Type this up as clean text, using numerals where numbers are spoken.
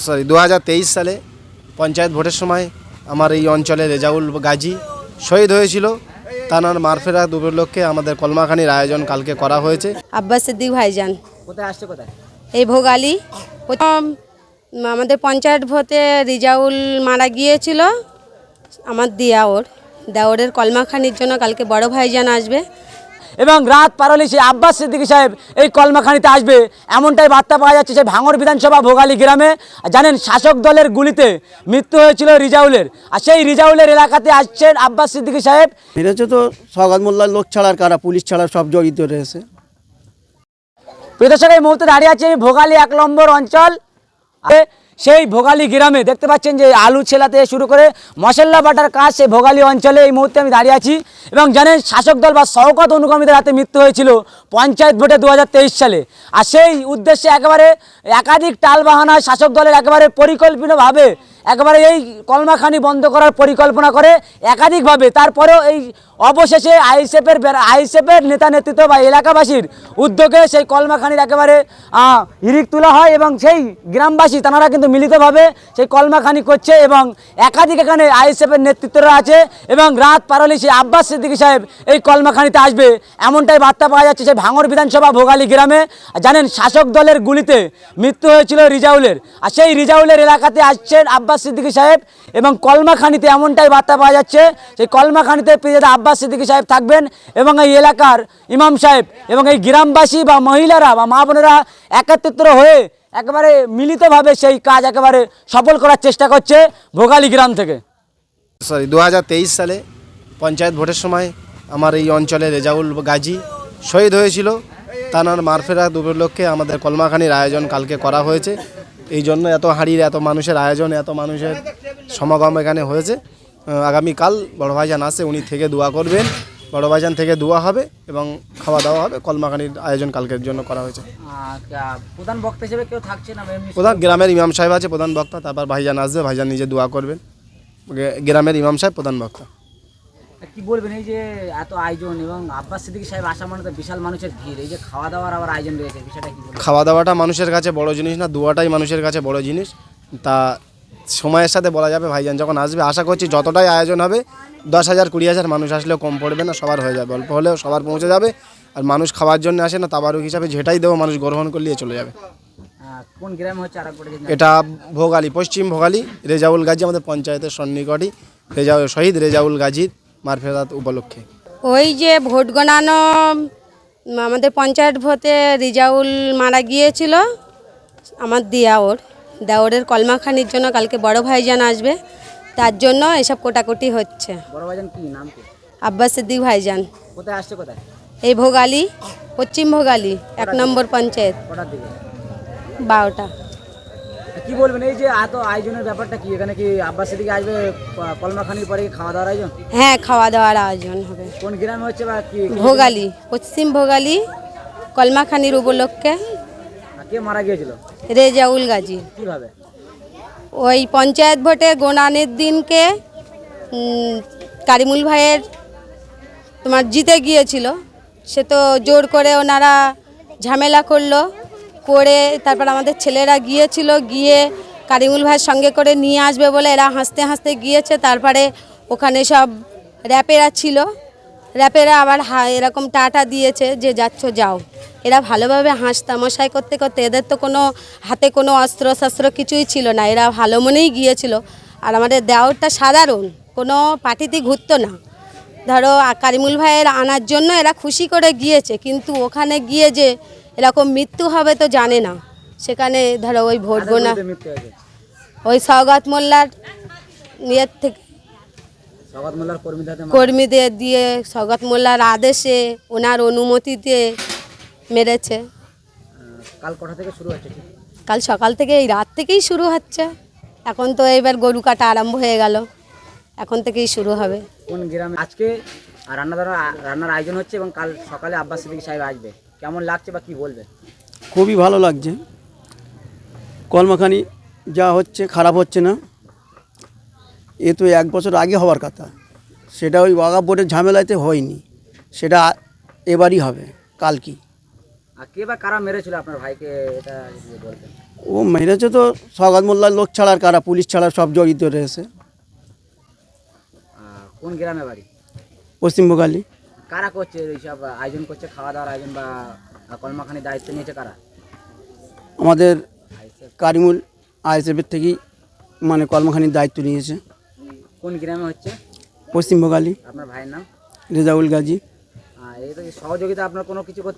Sorry 2023 সালে পঞ্চায়েত ভোটের সময় আমার এই অঞ্চলে রেজাউল গাজী শহীদ হয়েছিল। তার মারফেরাত উপলক্ষে আমাদের কলমাখানির আয়োজন কালকে করা হয়েছে। আব্বাস সিদ্দিক ভাইজান কোথায় আসছে কোথায়? এই ভোগালী প্রথম আমাদের পঞ্চায়েত ভোটে রিজাউল মারা গিয়েছিল। আমার দেওরের কলমাখানির জন্য কালকে বড় ভাইজান আসবে এবং রাত পারলে সেই আব্বাস সিদ্দিকী সাহেব এই কলমাখানিতে আসবে এমনটাই বার্তা পাওয়া যাচ্ছে। সেই ভাঙড় বিধানসভা ভোগালী গ্রামে জানেন শাসক দলের গুলিতে মৃত্যু হয়েছিল রিজাউলের, আর সেই রিজাউলের এলাকাতে আসছেন আব্বাস সিদ্দিকী সাহেব। মেরেছে তো সওগাত মোল্লার লোক ছাড়ার কারা, পুলিশ ছাড়া সব জড়িত রয়েছে। প্রিয় দর্শক, এই মুহূর্তে দাঁড়িয়ে আছে ভোগালী 1 নম্বর অঞ্চল। সেই ভোগালী গ্রামে দেখতে পাচ্ছেন যে আলু ছেলাতে শুরু করে মশলা বাটার কাজ সেই ভোগালী অঞ্চলে এই মুহূর্তে আমি দাঁড়িয়ে আছি। এবং জানেন শাসক দল বা শওকত অনুগামীদের হাতে মৃত্যু হয়েছিল পঞ্চায়েত ভোটে 2023 সালে। আর সেই উদ্দেশ্যে একেবারে একাধিক টালবাহানায় শাসক দলের একেবারে পরিকল্পিতভাবে একেবারে এই কলমাখানি বন্ধ করার পরিকল্পনা করে একাধিকভাবে, তারপরেও এই অবশেষে আইএসএফের নেতা নেতৃত্ব বা এলাকাবাসীর উদ্যোগে সেই কলমাখানির একেবারে হিরিক তোলা হয় এবং সেই গ্রামবাসী তারা কিন্তু মিলিতভাবে সেই কলমাখানি করছে এবং একাধিক এখানে আইএসএফের নেতৃত্বরা আছে। এবং রাত পারলে সেই আব্বাস সিদ্দিকী সাহেব এই কলমাখানিতে আসবে এমনটাই বার্তা পাওয়া যাচ্ছে। সেই ভাঙড় বিধানসভা ভোগালী গ্রামে জানেন শাসক দলের গুলিতে মৃত্যু হয়েছিল রিজাউলের, আর সেই রিজাউলের এলাকাতে আসছেন আব্বাস সিদ্দিকী সাহেব এবং কলমাখানিতে এমনটাই বার্তা পাওয়া যাচ্ছে। সেই কলমাখানিতে আব্বাস সিদ্দিকী সাহেব থাকবেন এবং এই এলাকার ইমাম সাহেব এবং এই গ্রামবাসী বা মহিলারা বা মা বোনেরা একত্রিত হয়ে একেবারে মিলিতভাবে সেই কাজ একেবারে সফল করার চেষ্টা করছে ভোগালী গ্রাম থেকে। সরি 2023 সালে পঞ্চায়েত ভোটের সময় আমার এই অঞ্চলে রেজাউল গাজী শহীদ হয়েছিল। তার মারফেরাত উপলক্ষে আমাদের কলমাখানির আয়োজন কালকে করা হয়েছে। এই জন্য এত হাঁড়ির এত মানুষের আয়োজন, এত মানুষের সমাগম এখানে হয়েছে। আগামীকাল বড় ভাইজান আসে, উনি থেকে দোয়া করবেন, বড় ভাইজান থেকে দোয়া হবে এবং খাওয়া দাওয়া হবে। কলমাখানির আয়োজন কালকের জন্য করা হয়েছে। প্রধান বক্তা হিসেবে কেউ থাকছে না? প্রধান গ্রামের ইমাম সাহেব আছে প্রধান বক্তা, তারপর ভাইজান আসবে, ভাইজান নিজে দোয়া করবেন। গ্রামের ইমাম সাহেব প্রধান বক্তা। কি বলবেন এই যে এত আয়োজন এবং আব্বাস সিদ্দিকী সাহেব আসা মানে তো বিশাল মানুষের ভিড়, এই যে খাওয়া দাওয়ার আবার আয়োজন রয়েছে, বিষয়টা কি বলবেন? খাওয়া দাওয়াটা মানুষের কাছে বড় জিনিস না, দোয়াটাই মানুষের কাছে বড় জিনিস। তা সময়ের সাথে বলা যাবে, ভাইজান যখন আসবে আশা করছি যতটাই আয়োজন হবে 10,000 20,000 মানুষ আসলেও কম পড়বে না, সবার হয়ে যাবে, অল্প হলেও সবার পৌঁছে যাবে। আর মানুষ খাওয়ার জন্য আসে না, তাবারুক হিসাবে যেটাই দেবো মানুষ গ্রহণ করলে চলে যাবে। কোন গ্রামে হচ্ছে? এটা ভোগালী, পশ্চিম ভোগালী, রেজাউল গাজী আমাদের পঞ্চায়েতের সন্নিকটই শহীদ রেজাউল গাজীর মারফেরাত উপলক্ষে। ওই যে ভোট গণানো আমাদের পঞ্চায়েত ভোটে রিজাউল মারা গিয়েছিল। আমার দেওরের কলমাখানির জন্য কালকে বড় ভাইজান আসবে, তার জন্য এসব কোটাকুটি হচ্ছে। বড় ভাইজান কি নাম? কি? আব্বাস সিদ্দিক ভাইজান। কোথায় আসছে কোথায়? এই ভোগালী, পশ্চিম ভোগালী 1 নম্বর পঞ্চায়েত। কটার দিকে? 12টা। কি বলবেন এই যে এত আয়োজনের ব্যাপারটা কি? এখানে কি আব্বাস সিদ্দিকী আসবে কলমাখানির পরে খাওয়া দাওয়ার আয়োজন? হ্যাঁ, খাওয়া দাওয়ার আয়োজন হবে। কোন গ্রামে হচ্ছে বা কি? ভোগালী, পশ্চিম ভোগালী কলমাখানির উপলক্ষে। কে মারা গিয়েছিল? রেজাউল গাজী। কিভাবে? ওই পঞ্চায়েত ভোটে গোনানের দিনকে কারিমুল ভাইয়ের জিতে গিয়েছিল, সে তো জোর করে ওনারা ঝামেলা করে তারপর আমাদের ছেলেরা গিয়েছিল, গিয়ে কারিমুল ভাইয়ের সঙ্গে করে নিয়ে আসবে বলে এরা হাসতে হাসতে গিয়েছে। তারপরে ওখানে সব র্যাপেরা ছিল, র্যাপেরা আবার এরকম টাটা দিয়েছে যে যাচ্ছ যাও। এরা ভালোভাবে তামাশাই করতে করতে, এদের তো কোনো হাতে কোনো অস্ত্র শস্ত্র কিছুই ছিল না, এরা ভালো মনেই গিয়েছিল। আর আমাদের দেওরটা সাধারণ, কোনো পার্টিতে ঘুরতো না। ধরো কারিমুল ভাইয়ের আনার জন্য এরা খুশি করে গিয়েছে, কিন্তু ওখানে গিয়ে যে এরকম মৃত্যু হবে তো জানে না। সেখানে ধরো ওই ভোট গোনা ওই সওগাত মোল্লার ইয়ের থেকে কর্মীদের দিয়ে সওগাত মোল্লার আদেশে ওনার অনুমতিতে মেরেছে। কাল কটা থেকে শুরু হচ্ছে? কাল সকাল থেকে, এই রাত থেকেই শুরু হচ্ছে। এখন তো এবার গরু কাটা আরম্ভ হয়ে গেল, এখন থেকেই শুরু হবে। কোন গ্রামে আজকে রান্নার আয়োজন হচ্ছে এবং কাল সকালে আব্বাস সিদ্দিকী সাহেব আসবে, কেমন লাগছে বা কি বলবে? খুবই ভালো লাগছে। কলমাখানি যা হচ্ছে খারাপ হচ্ছে না, এ তো 1 বছর আগে হওয়ার কথা, সেটা ওই ওয়াকাফ বোর্ডের ঝামেলাতে হয়নি, সেটা এবারই হবে। কাল কি আর কে বা কারা মেরেছিল আপনার ভাইকে, এটা বলবেন? ও মেরেছে তো সওগাত মোল্লার লোক ছাড়া আর কারা, পুলিশ ছাড়া সব জড়িত রয়েছে। কোন গ্রামে বাড়ি? পশ্চিম ভোগালী। কারা করছে এইসব আয়োজন করছে, খাওয়া দাওয়ার আয়োজন বা কলমাখানির দায়িত্ব নিয়েছে কারা? আমাদের কারিমুল আইএসএফের থেকেই মানে কলমাখানির দায়িত্ব নিয়েছে। কোন গ্রামে হচ্ছে? পশ্চিম ভোগালী। আপনার ভাইয়ের নাম? রেজাউল গাজী। এই তো সহযোগিতা আপনার কোনো কিছু করতে